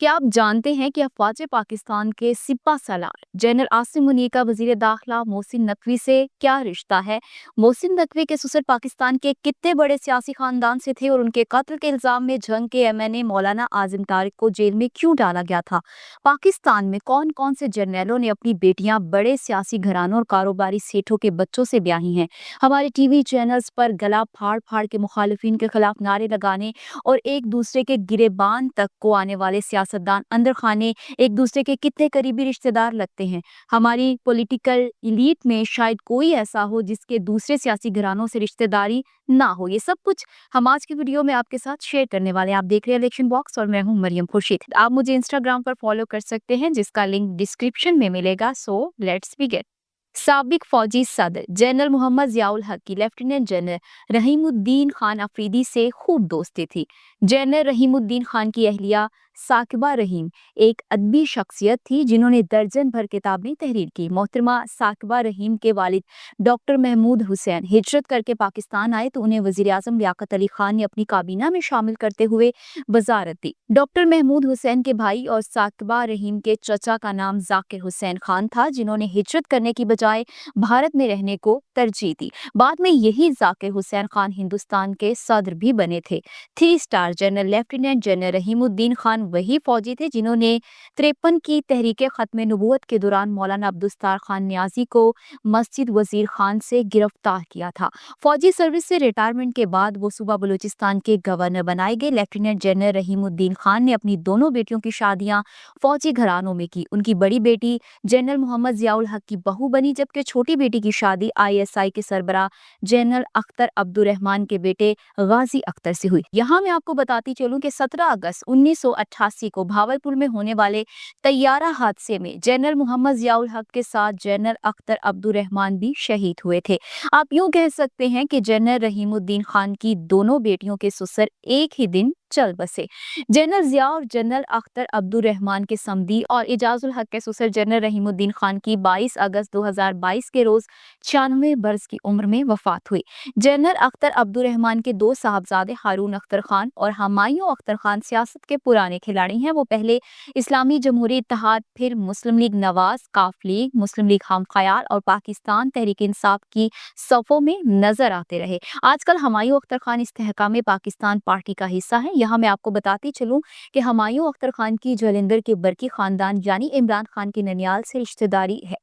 क्या आप जानते हैं कि अफवाज पाकिस्तान के सिपा सलार जनरल आसिम मुनीर का वजीर दाखिला मोहसिन नकवी से क्या रिश्ता है? मोहसिन नकवी के ससुर पाकिस्तान के कितने बड़े सियासी खानदान से थे और उनके कत्ल के इल्जाम में जंग के एमएनए मौलाना आजिम तारिक को जेल में क्यों डाला गया था? पाकिस्तान में कौन कौन से जर्नैलों ने अपनी बेटियां बड़े सियासी घरानों और कारोबारी सेठों के बच्चों से ब्याही हैं? हमारे टीवी चैनल्स पर गला फाड़ फाड़ के मुखालिफिन के खिलाफ नारे लगाने और एक दूसरे के गिरेबान तक को आने वाले सियासतदान अंदर खाने एक दूसरे के कितने करीबी रिश्तेदार लगते हैं। हमारी पॉलिटिकल इलीट में शायद कोई ऐसा हो जिसके दूसरे सियासी घरानों से रिश्तेदारी ना हो। ये सब कुछ हम आज की वीडियो में आपके साथ शेयर करने वाले हैं। आप देख रहे हैं इलेक्शन बॉक्स और मैं हूं मरियम खुर्शीद। आप मुझे इंस्टाग्राम पर फॉलो कर सकते हैं जिसका लिंक डिस्क्रिप्शन में मिलेगा। So let's begin. साबिक फौजी सदर जनरल मोहम्मद जियाउल हक की लेफ्टिनेंट जनरल रहीमुद्दीन खान अफरीदी से खूब दोस्ती थी। जनरल रहीमुद्दीन खान की अहलिया साकिबा रहीम एक अदबी शख्सियत थी जिन्होंने दर्जन भर किताबें तहरीर की। मोहतरमा साकिबा रहीम के वालिद डॉक्टर महमूद हुसैन हिजरत करके पाकिस्तान आए तो उन्हें वजीर आजम लियाकत अली खान ने अपनी काबीना में शामिल करते हुए वजारत दी। डॉक्टर महमूद हुसैन के भाई और साकिबा रहीम के चचा का नाम जाकिर हुसैन खान था जिन्होंने हिजरत करने की बजाय भारत में रहने को तरजीह दी। बाद में यही जाकिर हुसैन खान हिंदुस्तान के सदर भी बने थे। 3 star general lieutenant general Rahimuddin Khan वही फौजी थे जिन्होंने 53 की तहरीके खत्म नबूवत के दौरान मौलाना अब्दुस्तार खान न्याजी को मस्जिद वजीर खान से गिरफ्तार किया था। फौजी सर्विस से रिटायरमेंट के बाद वो सूबा बलूचिस्तान के गवर्नर बनाए गए। लेफ्टिनेंट जनरल रहीमुद्दीन खान ने अपनी दोनों बेटियों की शादियां फौजी घरानों में की। उनकी बड़ी बेटी जनरल मोहम्मद जियाउल हक की बहू बनी जबकि छोटी बेटी की शादी आईएसआई के सरबराह जनरल अख्तर अब्दुर्रहमान के बेटे गाजी अख्तर से हुई। यहाँ मैं आपको बताती चलूं कि 17 अगस्त 1988 को भावलपुर में होने वाले तैयारा हादसे में जनरल मोहम्मद जियाउल हक के साथ जनरल अख्तर अब्दुर्रहमान भी शहीद हुए थे। आप यूं कह सकते हैं कि जनरल रहीमुद्दीन खान की दोनों बेटियों के ससुर एक ही दिन चल बसे। जनरल जिया और जनरल अख्तर अब्दुर्रहमान के समधी और इजाजुल हक के ससुर जनरल रहीमुद्दीन खान की 22 अगस्त 2022 के रोज 96 बरस की उम्र में वफात हुई। जनरल अख्तर अब्दुर्रहमान के 2 साहबजादे हारून अख्तर खान और हमायूं अख्तर खान सियासत के पुराने खिलाड़ी हैं। वो पहले इस्लामी जमहूरी इत्तेहाद, फिर मुस्लिम लीग नवाज, काफ लीग, मुस्लिम लीग हम ख्याल और पाकिस्तान तहरीक इंसाफ की सफों में नजर आते रहे। आजकल हमायूं अख्तर खान इस्तेहकाम पाकिस्तान पार्टी का हिस्सा है। यहाँ मैं आपको बताती चलूं कि हमायूं अख्तर खान की जलंधर के बरकी खानदान यानी इमरान खान की ननियाल से रिश्तेदारी है।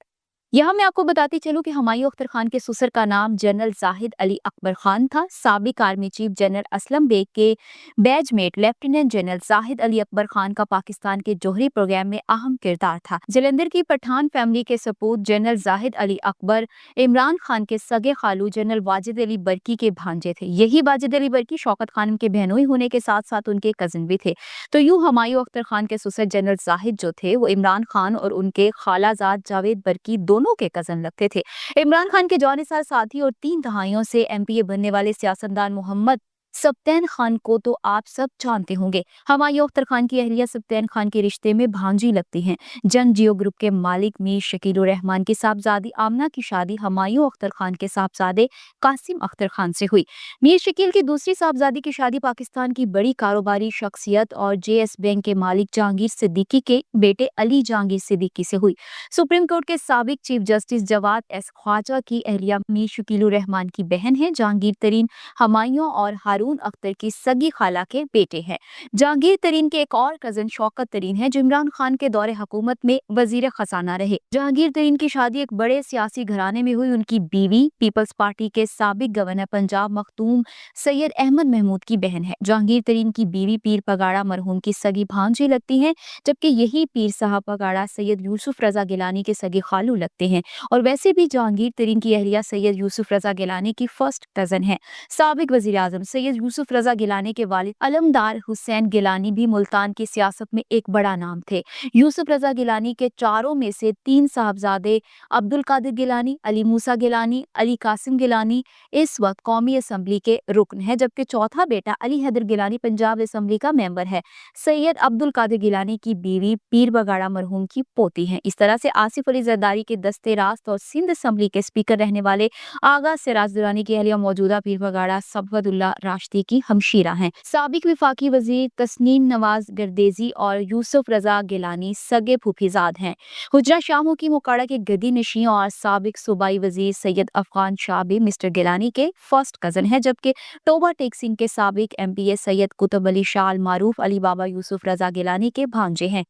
यहाँ मैं आपको बताती चलूं कि हमायूं अख्तर खान के ससुर का नाम जनरल जाहिद अली अकबर खान था। साबिक army chief general Aslam Baig के batchmate lieutenant general Zahid Ali Akbar Khan का पाकिस्तान के जौहरी प्रोग्राम में अहम किरदार था। जलंधर की पठान फैमिली के सपूत जनरल जाहिद अली अकबर इमरान खान के सगे खालू जनरल वाजिद अली बरकी के भांजे थे। यही वाजिद अली बरकी शौकत खानम के बहनोई होने के साथ साथ उनके कजिन भी थे। तो यूं हमायूं अख्तर खान के ससुर जनरल जाहिद जो थे वो इमरान खान और उनके खालाजाद जावेद बरकी दोनों के कजन लगते थे। इमरान खान के जानिसार साथी और 3 दहाइयों से एमपीए बनने वाले सियासतदान मोहम्मद सब्तैन खान को तो आप सब जानते होंगे। हमायूं अख्तर खान की अहलिया सब्तैन खान के रिश्ते में भांजी लगती हैं। जंग जियो ग्रुप के मालिक मीर शकील उर रहमान की साहबजादी आमना की शादी हमायूं अख्तर खान के साहबजादे कासिम अख्तर खान से हुई। मीर शकील की दूसरी साहबजादी की शादी पाकिस्तान की बड़ी कारोबारी शख्सियत और जेएस बैंक के मालिक जहांगीर सिद्दीकी के बेटे अली जहांगीर सिद्दीकी से हुई। सुप्रीम कोर्ट के साबिक चीफ जस्टिस जवाद एस ख्वाजा की अहलिया मीर शकील उर रहमान की बहन है। जहांगीर तरीन हमायूं और हारून अख्तर की सगी खाला के बेटे हैं। जहांगीर तरीन के एक और कजन शौकत तरीन है जो इमरान खान के दौरे हुकूमत में वजीर खजाना रहे। जहांगीर तरीन की शादी एक बड़े सियासी घराने में हुई। उनकी बीवी पीपल्स पार्टी के साबिक गवर्नर पंजाब मखदूम सैयद अहमद महमूद की बहन है। जहांगीर तरीन की बीवी पीर पगाड़ा मरहूम की सगी भांजी लगती हैं जबकि यही पीर साहब पगाड़ा सैयद यूसुफ रजा गिलानी के सगे खालू लगते हैं। और वैसे भी जहांगीर तरीन की अहलिया सैयद यूसुफ रजा गिलानी की फर्स्ट कजन है। साबिक वजीर आजम सैयद यूसुफ रजा गिलानी के वालिद अलमदार हुसैन गिलानी भी मुल्तान की सियासत में एक बड़ा नाम थे। यूसुफ रजा गिलानी के चारों में से 3 साहबजादे अब्दुल कादिर गिलानी, अली मूसा गिलानी, अली कासिम गिलानी इस वक्त कौमी असम्बली के रुकन है जबकि चौथा बेटा अली हैदर गिलानी पंजाब असम्बली का मेंबर है। सैयद अब्दुल कादिर गिलानी की बीवी पीर बगाड़ा मरहूम की पोती हैं। इस तरह से आसिफ अली जरदारी के दस्ते रास्त और सिंध असम्बली के स्पीकर रहने वाले आगा सिराज दुरानी की अहलिया मौजूदा पीर बगाड़ा सबवदुल्ला ناشتے کی ہمشیرہ ہیں۔ سابق وفاقی وزیر تسنیم نواز گردیزی اور یوسف رضا گیلانی سگے پھوپھیزاد ہیں۔ حجرہ شاہ مقیم اوکاڑا کے گدی نشین اور سابق صوبائی وزیر سید افغان شاہ بھی مسٹر گیلانی کے فرسٹ کزن ہیں، جبکہ ٹوبا ٹیک سنگھ کے سابق MP سید قطب علی شاہ المعروف علی بابا یوسف رضا گیلانی کے بھانجے ہیں۔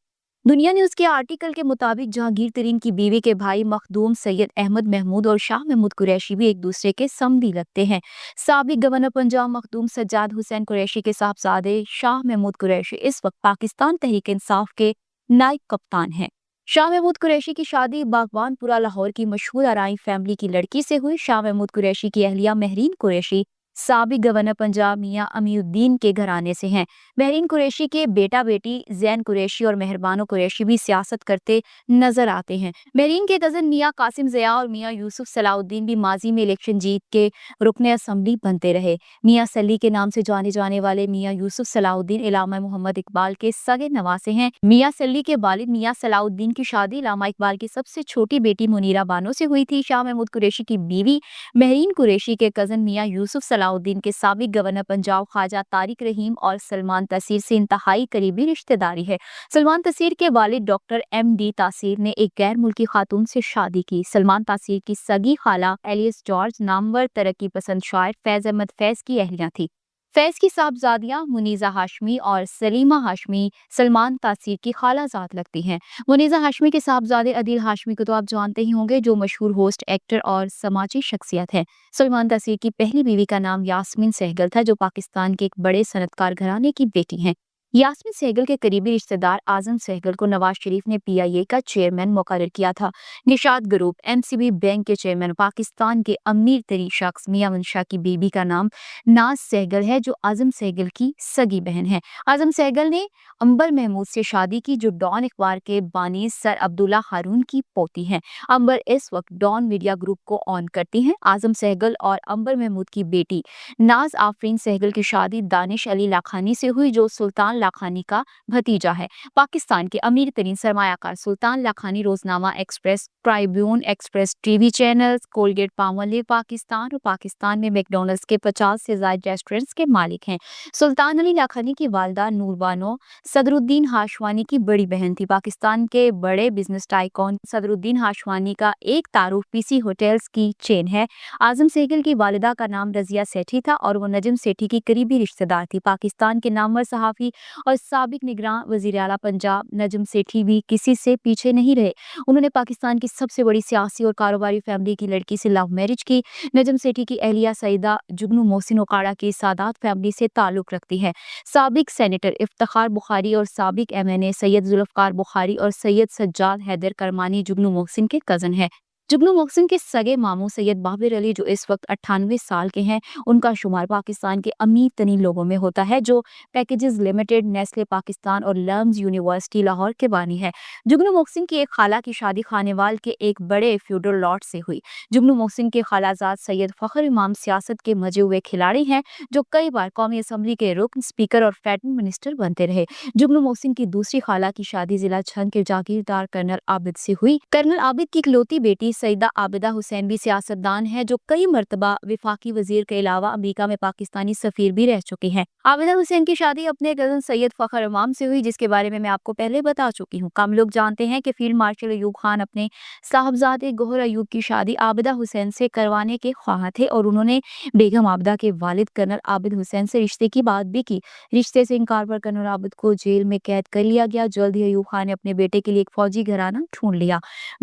دنیا نیوز کے آرٹیکل کے مطابق جہانگیر ترین کی بیوی کے بھائی مخدوم سید احمد محمود اور شاہ محمود قریشی بھی ایک دوسرے کے سمدی لگتے ہیں۔ سابق گورنر پنجاب مخدوم سجاد حسین قریشی کے صاحبزادے شاہ محمود قریشی اس وقت پاکستان تحریک انصاف کے نائب کپتان ہیں۔ شاہ محمود قریشی کی شادی باغبان پورہ لاہور کی مشہور ارائیں فیملی کی لڑکی سے ہوئی۔ شاہ محمود قریشی کی اہلیہ مہرین قریشی سابق گورنر پنجاب میاں امی الدین کے گھرانے سے ہیں۔ مہرین قریشی کے بیٹا بیٹی زین قریشی اور مہربانو قریشی بھی سیاست کرتے نظر آتے ہیں۔ مہرین کے کزن میاں قاسم ضیاء اور میاں یوسف صلاح الدین بھی ماضی میں الیکشن جیت کے رکن اسمبلی بنتے رہے۔ میاں سلی کے نام سے جانے جانے والے میاں یوسف صلاح الدین علامہ محمد اقبال کے سگے نواسے ہیں۔ میاں سلی کے والد میاں صلاح الدین کی شادی علامہ اقبال کی سب سے چھوٹی بیٹی منیرہ بانو سے ہوئی تھی۔ شاہ محمود قریشی کی بیوی مہرین قریشی کے کزن میاں یوسف صلاح الدین کے سابق گورنر پنجاب خواجہ طارق رحیم اور سلمان تاثیر سے انتہائی قریبی رشتہ داری ہے۔ سلمان تاثیر کے والد ڈاکٹر MD تاثیر نے ایک غیر ملکی خاتون سے شادی کی۔ سلمان تاثیر کی سگی خالہ ایلیس جارج نامور ترقی پسند شاعر فیض احمد فیض کی اہلیہ تھی۔ فیض کی صاحبزادیاں منیزہ ہاشمی اور سلیمہ ہاشمی سلمان تاثیر کی خالہ زاد لگتی ہیں۔ منیزہ ہاشمی کے صاحبزادے عدیل ہاشمی کو تو آپ جانتے ہی ہوں گے، جو مشہور ہوسٹ، ایکٹر اور سماجی شخصیت ہے۔ سلمان تاثیر کی پہلی بیوی کا نام یاسمین سہگل تھا، جو پاکستان کے ایک بڑے صنعت کار گھرانے کی بیٹی ہیں۔ یاسمین سہگل کے قریبی رشتہ دار اعظم سہگل کو نواز شریف نے PIA کا چیئرمین مقرر کیا تھا۔ نشاط گروپ MCB بینک کے چیئرمین پاکستان کے امیر ترین شخص میاں منشا کی بیوی کا نام ناز سہگل ہے، جو اعظم سہگل کی سگی بہن ہے۔ اعظم سہگل نے امبر محمود سے شادی کی، جو ڈان اخبار کے بانی سر عبداللہ ہارون کی پوتی ہیں۔ امبر اس وقت ڈان میڈیا گروپ کو آن کرتی ہیں۔ اعظم سہگل اور امبر محمود کی بیٹی ناز آفرین سہگل کی شادی دانش علی لاکھانی سے ہوئی، جو سلطان لاکھانی کا بھتیجا ہے۔ پاکستان کے امیر ترین سرمایہ کار سلطان لاکھانی روزنامہ Express, Tribune Express TV channels, Colgate Palmolive Pakistan اور پاکستان میں میک ڈونلڈز کے 50 سے زائد ریسٹورنٹس کے مالک ہیں۔ سلطان علی لاکھانی کی والدہ نور بانو صدر الدین ہاشوانی کی بڑی بہن تھی۔ پاکستان کے بڑے بزنس ٹائکون صدر الدین ہاشوانی کا ایک تعارف PC ہوٹلز کی چین ہے۔ اعظم سہگل کی والدہ کا نام رضیہ سیٹھی تھا اور وہ نجم سیٹھی کی قریبی رشتہ دار تھی۔ پاکستان کے نامور صحافی اور سابق نگراں وزیر اعلیٰ پنجاب نجم سیٹھی بھی کسی سے پیچھے نہیں رہے۔ انہوں نے پاکستان کی سب سے بڑی سیاسی اور کاروباری فیملی کی لڑکی سے لو میرج کی۔ نجم سیٹھی کی اہلیہ سیدہ جگنو محسن اوکاڑا کی سادات فیملی سے تعلق رکھتی ہے۔ سابق سینیٹر افتخار بخاری اور سابق MNA سید ذوالفقار بخاری اور سید سجاد حیدر کرمانی جگنو محسن کے کزن ہیں۔ جگنو محسن کے سگے ماموں سید بابر علی، جو اس وقت 98 سال کے ہیں، ان کا شمار پاکستان کے امیر ترین لوگوں میں ہوتا ہے، جو پیکیجز لمیٹڈ، نیسلے پاکستان اور لرنز یونیورسٹی لاہور کے بانی ہے۔ جگنو محسن کی ایک خالہ کی شادی خانیوال کے ایک بڑے فیوڈل لاٹ سے ہوئی۔ جگنو محسن کے خالہ زاد سید فخر امام سیاست کے مجے ہوئے کھلاڑی ہیں، جو کئی بار قومی اسمبلی کے رکن، اسپیکر اور فیڈرل منسٹر بنتے رہے۔ جگنو محسن کی دوسری خالہ کی شادی ضلع چھنگ کے جاگیردار کرنل عابد سے ہوئی۔ کرنل عابد کی اکلوتی بیٹی سیدہ عابدہ حسین بھی سیاستدان ہے، جو کئی مرتبہ وفاقی وزیر کے علاوہ امریکہ میں پاکستانی سفیر بھی رہ چکی ہیں۔ عابدہ حسین کی شادی اپنے کزن سید فخر امام سے ہوئی، جس کے بارے میں آپ کو پہلے بتا چکی ہوں۔ کم لوگ جانتے ہیں کہ فیلڈ مارشل ایوب خان اپنے صاحبزادے گوہر ایوب کی شادی عابدہ حسین سے کروانے کے خواہاں تھے، اور انہوں نے بیگم عابدہ کے والد کرنل عابد حسین سے رشتے کی بات بھی کی۔ رشتے سے انکار پر کرنل عابد کو جیل میں قید کر لیا گیا۔ جلد ہی ایوب خان نے اپنے بیٹے کے لیے ایک فوجی گھرانہ ڈھونڈ لیا۔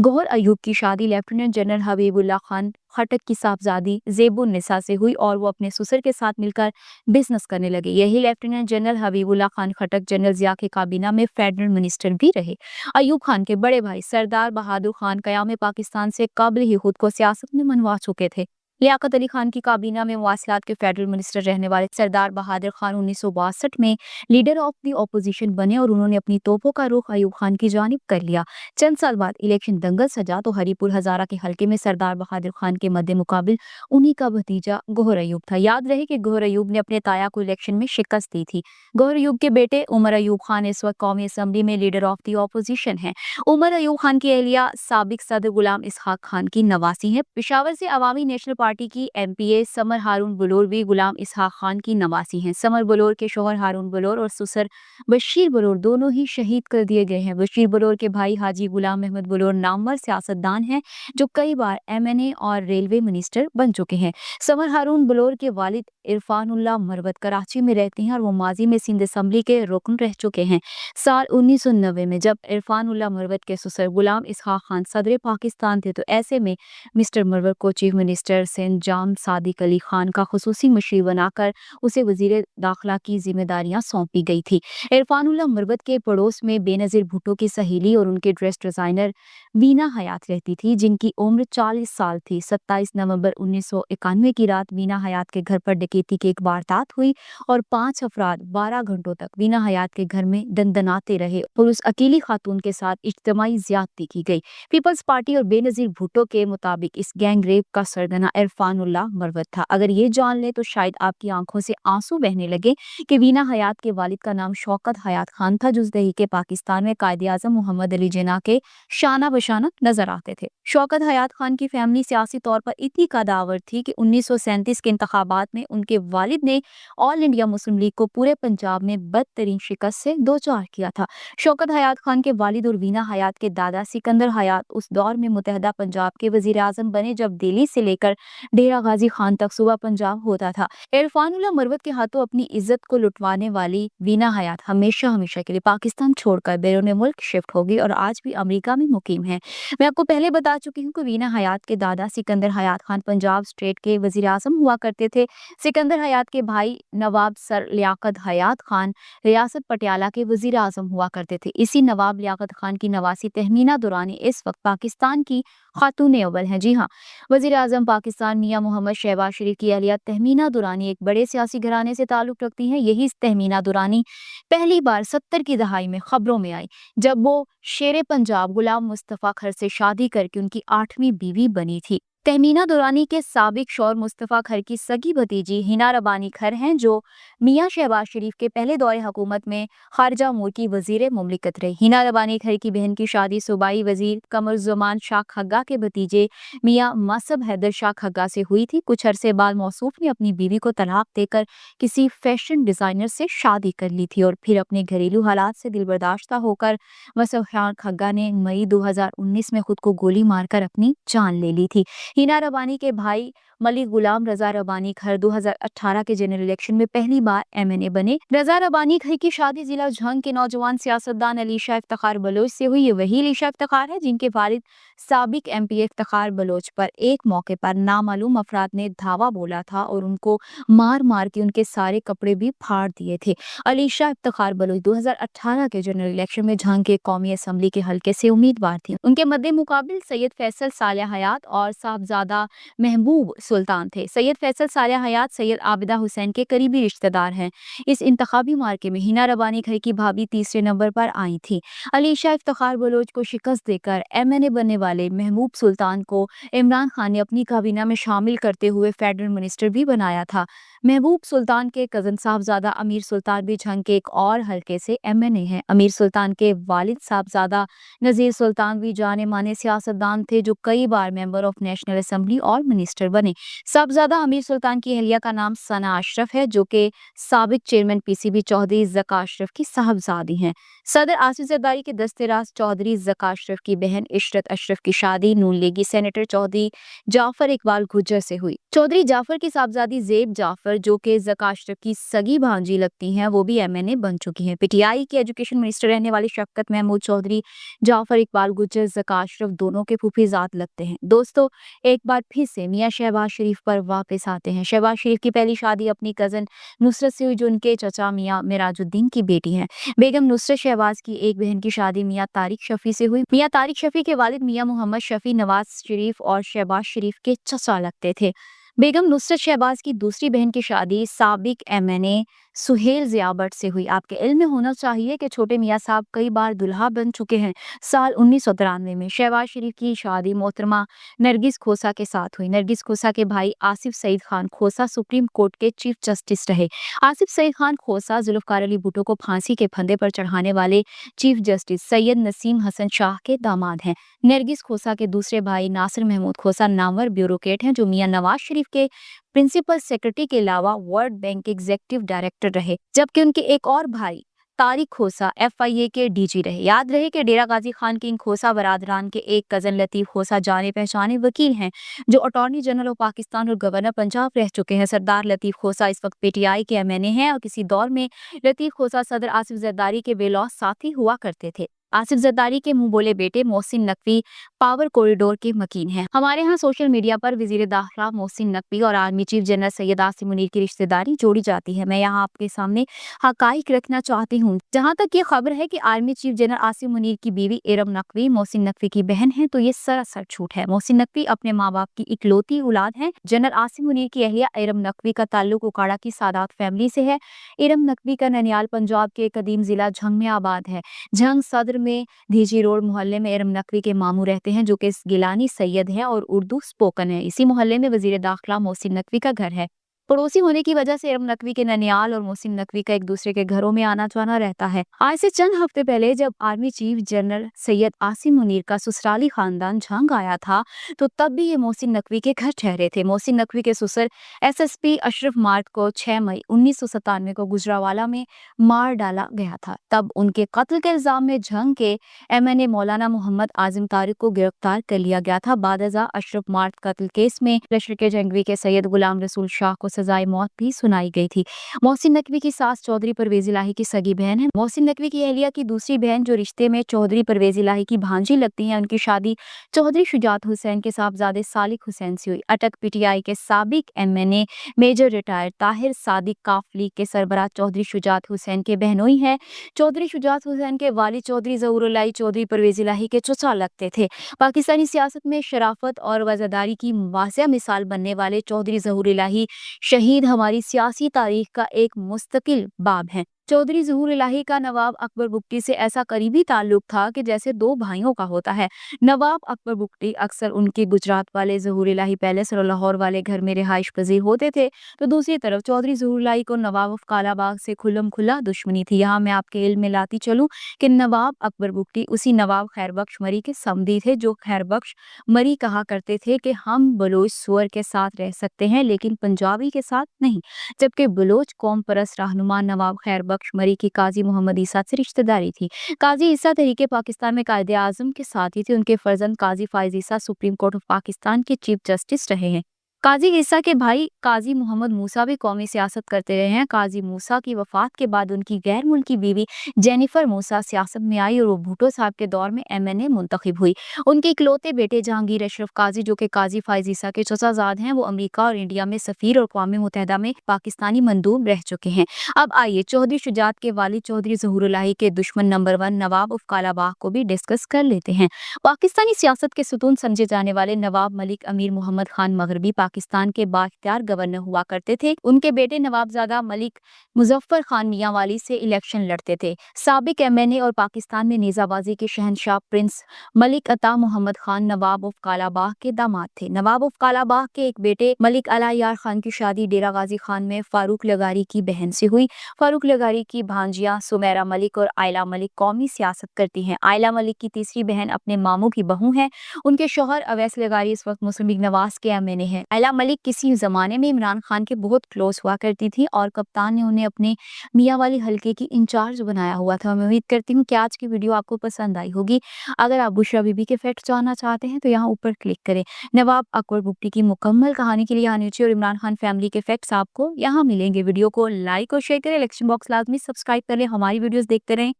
گوہر ایوب کی شادی لیفٹیننٹ جنرل حبیب اللہ خان خٹک کی صاحبزادی زیب النساء سے ہوئی، اور وہ اپنے سسر کے ساتھ مل کر بزنس کرنے لگے۔ یہی لیفٹیننٹ جنرل حبیب اللہ خان خٹک جنرل ضیاء کے کابینہ میں فیڈرل منسٹر بھی رہے۔ ایوب خان کے بڑے بھائی سردار بہادر خان قیام پاکستان سے قبل ہی خود کو سیاست میں منوا چکے تھے۔ لیاقت علی خان کی کابینہ میں مواصلات کے فیڈرل منسٹر رہنے والے سردار بہادر خان 1962 میں لیڈر آف دی اپوزیشن بنے، اور انہوں نے اپنی توپوں کا رخ ایوب خان کی جانب کر لیا۔ چند سال بعد الیکشن دنگل سجا تو ہری پور ہزارہ کے حلقے میں سردار بہادر خان کے مد مقابل انہی کا بھتیجا گوہر ایوب تھا۔ یاد رہے کہ گوہر ایوب نے اپنے تایا کو الیکشن میں شکست دی تھی۔ گوہر ایوب کے بیٹے عمر ایوب خان اس وقت قومی اسمبلی میں لیڈر آف دی اپوزیشن ہیں۔ عمر ایوب خان کی اہلیہ سابق صدر غلام اسحاق خان کی نواسی ہیں۔ پشاور سے عوامی نیشنل پارٹی پارٹی کی MPA समर हारून बलोर भी गुलाम इसहाक खान की नवासी हैं। समर बलोर के शौहर हारून बलोर और ससुर बशीर बलोर दोनों ही शहीद कर दिए गए हैं। बशीर बलोर के भाई हाजी गुलाम अहमद बलोर नामवर सियासतदान हैं जो कई बार MNA और रेलवे मिनिस्टर बन चुके हैं। समर हारून बलोर के वालिद इरफानुल्लाह मरवत कराची में रहते हैं और वो माजी में सिंध असम्बली के रुकन रह चुके हैं। साल 1990 में जब इरफानुल्लाह मरवत के ससुर गुलाम इसहाक खान सदर पाकिस्तान थे तो ऐसे में मिस्टर मरवत को चीफ मिनिस्टर सिंध जाम सादिक अली खान का खुसूसी मशीर बनाकर उसे वजीर दाखिला की जिम्मेदारियां सौंपी गई थी। इरफानुल्लाह मरवत के पड़ोस में बेनज़ीर भुट्टो की सहेली और उनके ड्रेस डिजाइनर वीना हयात रहती थी जिनकी उम्र 40 साल थी। 27 नवंबर 1991 की रात वीना हयात के घर पर डकैती की एक वारदात हुई और 5 अफराद 12 घंटों तक वीना हयात के घर में दंदनाते रहे और उस अकेली खातून के साथ इज्तिमाई ज्यादती की गई। पीपल्स पार्टी और बेनज़ीर भुट्टो के मुताबिक इस गैंग रेप का सरगना इरफानुल्लाह मरवत था। अगर ये जान ले तो शायद आपकी आंखों से आंसू बहने लगे कि वीना हयात के वालिद का नाम शौकत हयात खान था जो उस दही के पाकिस्तान में कायदे आजम मोहम्मद अली जिन्ना के शाना बशाना नजर आते थे। शौकत हयात खान की फैमिली सियासी तौर पर इतनी कदावर थी कि 1937 के इंतखाबात में उनके वालिद ने ऑल इंडिया मुस्लिम लीग को पूरे पंजाब में बदतरीन शिकस्त से दो चार किया था। शौकत हयात खान के वालिद और वीना हयात के दादा सिकंदर हयात उस दौर में मुतहदा पंजाब के वजीर आजम बने जब दिल्ली से लेकर डेरा गाजी खान तक सूबा पंजाब होता था। इरफानुल्लाह मरवत के हाथों अपनी इज्जत को लुटवाने वाली वीना हयात हमेशा हमेशा के लिए पाकिस्तान छोड़कर बैरून मुल्क शिफ्ट होगी और आज भी अमेरिका में मुकीम है। मैं आपको पहले बता चुकी हूँ कि वीना हयात के दादा सिकंदर हयात खान पंजाब स्टेट के वजीर आजम हुआ करते थे। सिकंदर हयात के भाई नवाब सर लियाकत हयात खान रियासत पटियाला के वजीर आजम हुआ करते थे। इसी नवाब लियाकत खान की नवासी तहमीना दुरानी इस वक्त पाकिस्तान की खातून अव्वल हैं। जी हाँ, वजीर आजम पाकिस्तान मियां मोहम्मद शहबाज शरीफ की अहलिया तहमीना दुरानी एक बड़े सियासी घराने से ताल्लुक रखती हैं। यही तहमीना दुरानी पहली बार 70 की दहाई में खबरों में आई जब वो शेरे पंजाब गुलाम मुस्तफ़ा खर से शादी करके उनकी 8वीं बीवी बनी थी। तहमीना दुरानी के साबिक शौहर मुस्तफ़ा खर की सगी भतीजी हिना रबानी खर हैं जो मियां शहबाज शरीफ के पहले दौरे हुकूमत में खारजा अमूर की वजीर मुमलिकत रही। हिना रबानी खर की बहन की शादी सूबाई वजीर कमरुज़्ज़मान शाह खग्गा के भतीजे मियां मसब हैदर शाह खग्गा से हुई थी। कुछ अरसे बाद मौसूफ ने अपनी बीवी को तलाक देकर किसी फैशन डिजाइनर से शादी कर ली थी और फिर अपने घरेलू हालात से दिलबर्दाश्ता होकर मसब खान खग्गा ने मई 2019 में खुद को गोली मारकर अपनी जान ले ली थी। हिना रबानी के भाई मलिक गुलाम रजा रबानी खर 2018 के जनरल इलेक्शन में पहली बार MNA बने। रजा रबानी खर की शादी जिला झंग के नौजवान सियासतदान अलीशा इफ्तिखार बलोच से हुई। ये वही अलीशा इफ्तिखार है जिनके वालिद साबिक MP इफ्तिखार बलोच पर एक मौके पर नामालूम अफराद ने धावा बोला था और उनको मार मार के उनके सारे कपड़े भी फाड़ दिए थे। अलीशा इफ्तिखार बलोच 2018 के जनरल इलेक्शन में झंग के कौमी असम्बली के हल्के से उम्मीदवार थी। उनके मद्दे मुकाबिल सैयद फैसल सालिया हयात और साहबजादा महबूब सुल्तान थे। सैयद फैसल सालिया हयात सैयद आबिदा हुसैन के करीबी रिश्तेदार हैं। इस इंतखाबी मार्के में हिना रबानी खर की भाभी तीसरे नंबर पर आई थी। अलीशा इफ्तिखार बलोच को शिकस्त देकर MNA बनने वाले महबूब सुल्तान को इमरान खान ने अपनी काबीना में शामिल करते हुए फेडरल मिनिस्टर भी बनाया था। महबूब सुल्तान के कजन साहबजादा अमीर सुल्तान भी झंग के एक और हल्के से MNA हैं। अमीर सुल्तान के वालिद साहबजादा नजीर सुल्तान भी जाने माने सियासतदान थे जो कई बार मेंबर ऑफ नेशनल असम्बली और मिनिस्टर बने। साहबजादा अमीर सुल्तान की अहलिया का नाम सना अशरफ है जो कि साबिक चेयरमैन PCB चौधरी ज़का अशरफ की साहबजादी हैं। सदर आसिफ जरदारी के दस्तराज चौधरी ज़का अशरफ की बहन इशरत अशरफ की शादी नून लीगी सेनेटर चौधरी जाफर इकबाल गुज्जर से हुई। चौधरी जाफर की साहबजादी ज़ेब जाफर जो कि ज़का अशरफ की सगी भांजी लगती हैं वो भी MNA बन चुकी हैं। PTI के एजुकेशन मिनिस्टर रहने वाली शफकत महमूद चौधरी जाफर इकबाल गुज्जर ज़का अशरफ दोनों के फूफीजात लगते हैं। दोस्तों, एक बार फिर से मियां शहबाज शरीफ पर वापस आते हैं। शहबाज शरीफ की पहली शादी अपनी कजन नुसरत से हुई जो उनके चचा मियां मिराजुद्दीन की बेटी हैं। बेगम नुसरत शहबाज की एक बहन की शादी मियां तारिक शफी से हुई। मियां तारिक शफी के वालिद मियां मोहम्मद शफी नवाज शरीफ और शहबाज शरीफ के चचा लगते थे। बेगम नुसरत शहबाज की दूसरी बहन की शादी साबिक एमएनए सुहेल जिया भट्ट से हुई। आपके इल्म में होना चाहिए कि छोटे मियाँ साहब कई बार दुल्हा बन चुके हैं। साल 1993 में शहबाज शरीफ की शादी मोहतरमा नरगिस खोसा के साथ हुई। नरगिस खोसा के भाई आसिफ सईद खान खोसा सुप्रीम कोर्ट के चीफ जस्टिस रहे। आसिफ सईद खान खोसा जुल्फकार अली भुट्टो को फांसी के फंदे पर चढ़ाने वाले चीफ जस्टिस सैयद नसीम हसन शाह के दामाद हैं। नरगिस खोसा के दूसरे भाई नासिर महमूद खोसा नामवर ब्यूरोक्रेट हैं जो मियां नवाज शरीफ के प्रिंसिपल सेक्रेटरी के अलावा वर्ल्ड बैंक के एग्जीक्यूटिव डायरेक्टर रहे, जबकि उनके एक और भाई तारिक खोसा एफआईए के डीजी रहे। याद रहे कि डेरा गाजी खान के इन खोसा बरादरान के एक कजन लतीफ खोसा जाने पहचाने वकील हैं जो अटॉर्नी जनरल ऑफ पाकिस्तान और गवर्नर पंजाब रह चुके हैं। सरदार लतीफ खोसा इस वक्त पीटीआई के एमएनए हैं और किसी दौर में लतीफ खोसा सदर आसिफ जरदारी के बेलौस साथी हुआ करते थे। आसिफ जरदारी के मुंह बोले बेटे मोहसिन नकवी पावर कॉरिडोर के मकीन हैं। हमारे यहाँ सोशल मीडिया पर वजीर दाखिला मोहसिन नकवी और army chief general Syed Asim Munir की रिश्तेदारी जोड़ी जाती है। मैं यहाँ आपके सामने हकाइक रखना चाहती हूँ। जहाँ तक ये खबर है कि army chief general Asim Munir की बीवी इरम नकवी मोहसिन नकवी की बहन है, तो ये सरासर झूठ है। मोहसिन नकवी अपने माँ बाप की इकलौती औलाद है। जनरल आसिम मुनीर की अहलिया इरम नकवी का ताल्लुक उकाड़ा की सादात फैमिली से है। इरम नकवी का ननियाल पंजाब के कदीम जिला झंग में आबाद है। झंग सदर में धीजी रोड मोहल्ले में इरम नकवी के मामू रहते हैं जो कि गिलानी सैयद है और उर्दू स्पोकन है। इसी मोहल्ले में वजीर दाखिला मोहसिन नकवी का घर है। पड़ोसी होने की वजह से इरम नकवी के ननियाल और मोहसिन नकवी का एक दूसरे के घरों में आना जाना रहता है। आज से चंद हफ्ते पहले जब army chief general Syed Asim Munir का ससुराली खानदान झंग आया था तो तब भी ये मोहसिन नकवी के घर ठहरे थे। मोहसिन नकवी के ससुर एसएसपी अशरफ मार्ट को 6 मई 1997 को गुजरावाला में मार डाला गया था। तब उनके कत्ल के इल्जाम में झंग के एमएनए मौलाना मोहम्मद आजिम तारिक को गिरफ्तार कर लिया गया था। बादजा अशरफ मार्ट कत्ल केस में लश्कर के जंगवी के सैयद गुलाम रसूल शाह को सजाए मौत भी सुनाई गई थी। मोहसिन नकवी की सास चौधरी परवेज इलाही की सगी बहन है। मोहसिन नकवी की अहलिया की दूसरी बहन जो रिश्ते में चौधरी परवेज इलाही की भांजी लगती है, उनकी शादी चौधरी शुजात हुसैन के साहबजादे सालिक हुसैन से हुई। अटक पीटीआई के साबिक MNA major retired Tahir Sadiq काफ लीग के सरबराह चौधरी शुजात हुसैन के बहनोई है। चौधरी शुजात हुसैन के वालिद चौधरी ज़हूर इलाही चौधरी परवेज इलाही के चचा लगते थे। पाकिस्तानी सियासत में शराफत और वज़ादारी की वाज़ेह मिसाल बनने वाले चौधरी ज़हूर इलाही शहीद हमारी सियासी तारीख का एक मुस्तकिल बाब है। चौधरी ज़हूर इलाही का नवाब अकबर बुगटी से ऐसा करीबी ताल्लुक था कि जैसे दो भाइयों का होता है। नवाब अकबर बुगटी अक्सर उनके गुजरात वाले ज़हूर इलाही पैलेस और लाहौर वाले घर में रिहाइश पजीर होते थे, तो दूसरी तरफ चौधरी ज़हूर इलाही को नवाब ऑफ कालाबाग से खुल्लम खुल्ला दुश्मनी थी। यहाँ मैं आपके इल्म में लाती चलूँ कि नवाब अकबर बुगटी उसी नवाब खैरबख्श मरी के समधी थे जो खैरबख्श मरी कहा करते थे कि हम बलोच सुअर के साथ रह सकते हैं लेकिन पंजाबी के साथ नहीं, जबकि बलोच कौम परस्त रहनुमा नवाब खैरबख्श मरी की काजी मोहम्मद ईसा से रिश्तेदारी थी। काजी ईसा तहरीके पाकिस्तान में कायदे आजम के साथ ही थे। उनके फर्जंद काजी फाइज ईसा सुप्रीम कोर्ट ऑफ पाकिस्तान के चीफ जस्टिस रहे हैं। काजी ईसा के भाई काजी मोहम्मद मूसा भी कौमी सियासत करते रहे हैं। काजी मूसा की वफात के बाद उनकी गैर मुल्की बीवी जेनिफर मूसा सियासत में आई और वो भुट्टो साहब के दौर में एमएनए मुंतखब हुई। उनके इकलौते बेटे जहांगीर अशरफ काजी जो कि काजी फाइज ईसा के चचाजाद हैं, वो अमेरिका और इंडिया में सफीर और अक़वाम मुत्तहिदा में पाकिस्तानी मंदूब रह चुके हैं। अब आइए चौधरी शुजात के वालिद चौधरी ज़हूर इलाही के दुश्मन नंबर 1 नवाब ऑफ कालाबाग को भी डिस्कस कर लेते हैं। पाकिस्तानी सियासत के सुतून समझे जाने वाले नवाब मलिक अमीर मोहम्मद खान मगरबी पाकिस्तान के बाइख्तियार गवर्नर हुआ करते थे। उनके बेटे नवाबजादा मलिक मुजफ्फर खान मियांवाली से इलेक्शन लड़ते थे। साबिक एमएनए और पाकिस्तान में नेजाबाजी के शहंशाह प्रिंस मलिक अता मोहम्मद खान नवाब ऑफ कालाबाग के दामाद थे। नवाब ऑफ कालाबाग के एक बेटे मलिक अलायार खान की शादी डेरा गाजी खान में फारूक लगारी की बहन से हुई। फारूक लगारी की भांजियां सुमेरा मलिक और आयला मलिक कौमी सियासत करती हैं। आयला मलिक की तीसरी बहन अपने मामू की बहू है। उनके शौहर अवैस लगारी इस वक्त मुस्लिम लीग नवाज के एमएनए हैं। आयला मलिक किसी जमाने में इमरान खान के बहुत क्लोज हुआ करती थी और कप्तान ने उन्हें अपने मियाँ वाली हल्के की इंचार्ज बनाया हुआ था। मैं उम्मीद करती हूँ कि आज की वीडियो आपको पसंद आई होगी। अगर आप बुशरा बीबी के फैक्ट जानना चाहते हैं तो यहाँ ऊपर क्लिक करें। नवाब अकबर बुगटी की मुकम्मल कहानी के लिए यहाँ नीचे और इमरान खान फैमिली के फैक्ट्स आपको यहाँ मिलेंगे। वीडियो को लाइक और शेयर करें, इलेक्शन बॉक्स लाजमी सब्सक्राइब करें, हमारी वीडियोस देखते रहें।